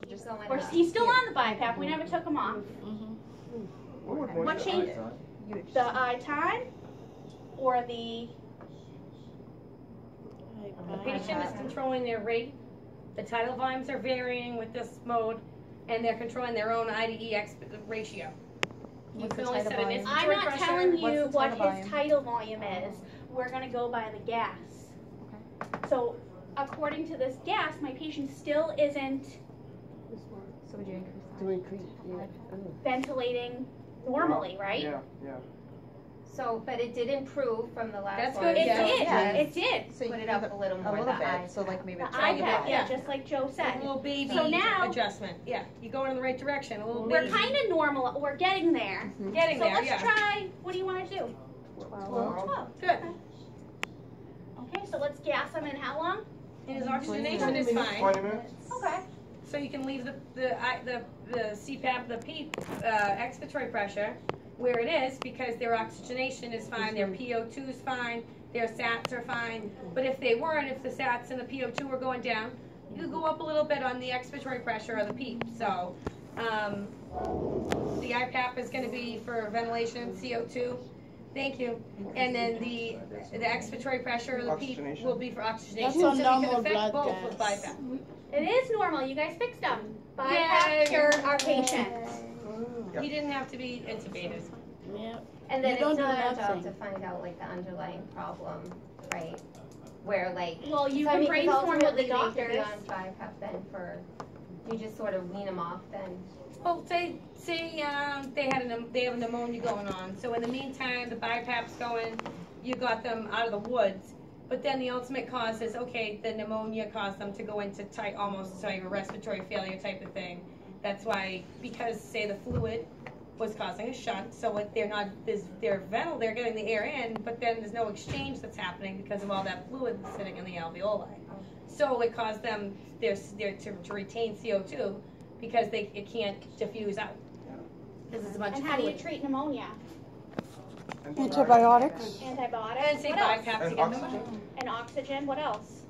Just going Or up. he's still on the BiPAP. We never took him off. What changed? The eye time or the patient is controlling their rate. The tidal volumes are varying with this mode, and they're controlling their own IDE ratio. You can only set an inspiratory I'm not pressure. telling you what tidal his tidal volume is. We're going to go by the gas. Okay. So, according to this gas, my patient still isn't So would you increase that? ventilating normally, right? Yeah, yeah. So, but it did improve from the last That's one. good. It Yeah. did. Yeah. It did. So you Put it can up leave a little more. A little the bit. eye. So like maybe The try it iPad, out. yeah, just like Joe A said. little baby So now- adjustment. Yeah, you're going in the right direction. A little We're baby. kind of normal. We're getting there. Getting So there, let's yeah. try, what do you want to do? 12. Good. Okay, so let's gas him in how long? And his oxygenation is 20 fine. minutes? Okay. So you can leave the CPAP, the expiratory pressure where it is because their oxygenation is fine, their PO2 is fine, their SATs are fine. But if they weren't, if the SATs and the PO2 were going down, you could go up a little bit on the expiratory pressure or the PEEP. So the IPAP is going to be for ventilation, CO2. Thank you. And then the expiratory pressure or the PEEP will be for oxygenation. That's a So you can normal affect blood both with gas. BiPAP. It is normal. You guys fixed them. Yay. BiPAP cured our patient. He didn't have to be intubated. Yep. And then You don't it's do not our nothing. job to find out like the underlying problem, right? Where like, Well, you so, I can mean, 'cause brainstorm with the ultimately they could be doctors. on BiPAP then for, you just sort of wean them off then. Well, say they have a pneumonia going on. So in the meantime, the BiPAP's going. You got them out of the woods. But then the ultimate cause is, okay, the pneumonia caused them to go into almost a respiratory failure type of thing. That's why, because say the fluid was causing a shunt, so what they're getting the air in, but then there's no exchange that's happening because of all that fluid sitting in the alveoli. So it caused them to retain CO2 because it can't diffuse out. Because it's a bunch And of how do you fluid. treat pneumonia? Antibiotics. Antibiotics. And say What else? BiPAP to And get oxygen? pneumonia. And oxygen. What else?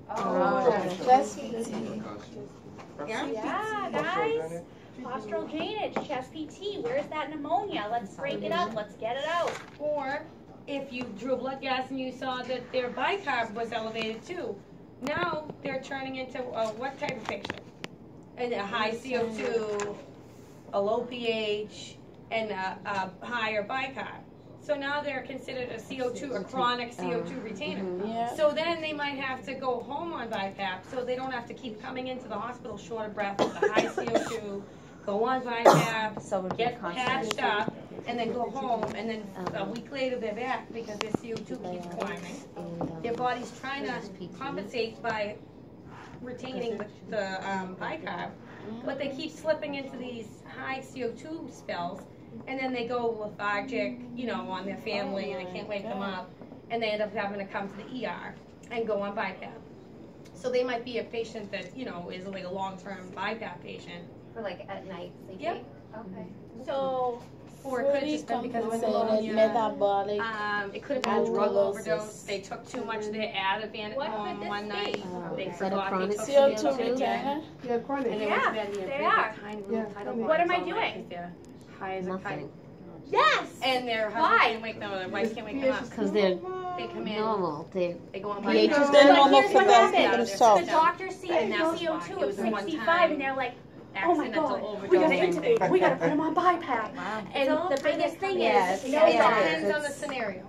That's Yeah? Yeah, guys. Postural drainage, chest PT. Where's that pneumonia? Let's break it up. Let's get it out. Or if you drew blood gas and you saw that their bicarb was elevated too, now they're turning into what type of patient? And a high CO2, a low pH, and a higher bicarb. So now they're considered a CO2, a chronic CO2 retainer. Yeah. So then they might have to go home on BiPAP, so they don't have to keep coming into the hospital short of breath with a high CO2, go on BiPAP, get patched up, and then go home, and then a week later they're back because their CO2 keeps climbing. Their body's trying to compensate by retaining the bicarb, but they keep slipping into these high CO2 spells. And then they go lethargic, on their family, and they can't wake them up, and they end up having to come to the ER and go on BiPAP. So they might be a patient that, is like a long-term BiPAP patient. For like at night sleeping? Yep. Okay. So, Or it could just been because of pneumonia. metabolic. It could have been a drug overdose. They took too much of their Ativan What at home could this one be? night. They Is that a forgot they chronic took CO2 CO2. retainer. Yeah, chronic. And they Yeah, went to bed and they you are. have tiny little tidal What am I volumes all night doing? 'cause they're high as a kite. Nothing. yes! And their Why? husband can't wake them up, their wife can't wake them up. Because they're They come in, normal. They they go on pH is BiPAP. then But normal here's for what them happened. themselves. The doctors see a And that's why CO2 it of was a one 65 time and they're like, oh my accidental God, we gotta overdose. intubate him. We gotta put him on BiPAP. And the biggest thing is, It no depends doctor. on the scenario.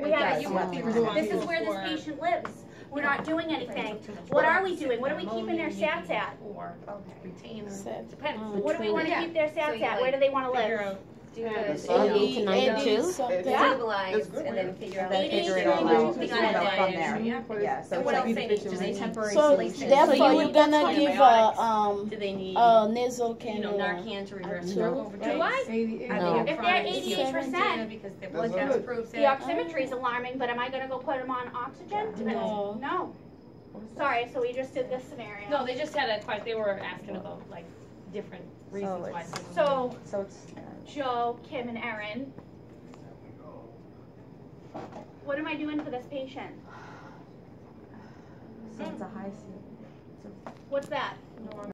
We have, You won't be responsible this is where this for- patient lives. We're not doing anything. What are we doing? What are we keeping their sats at? Or retainer. Sats. Depends. What do we want to Yeah. keep their So sats you at? Where do they want to Figure live? out. Do That's the 88 to 92. something. stabilize and then figure out. Then figure it all out. They Figure got it out from diet. there. Yeah. Yeah, so And it's what like else they need? Do they temporary So sedation? therefore, So you you're would gonna take give antibiotics. Do they need nasal cannula. Narcan to reverse No. drug overdose? Do I? No. If they're 88%, because their blood That's gas good. proves the it. oximetry is alarming, but am I gonna go put them on oxygen? No. No. Sorry, so we just did this scenario. No, they just had a question. They were asking about like different reasons why. it's- So, So it's Joe, Kim, and Erin, what am I doing for this patient? a high What's that? normal.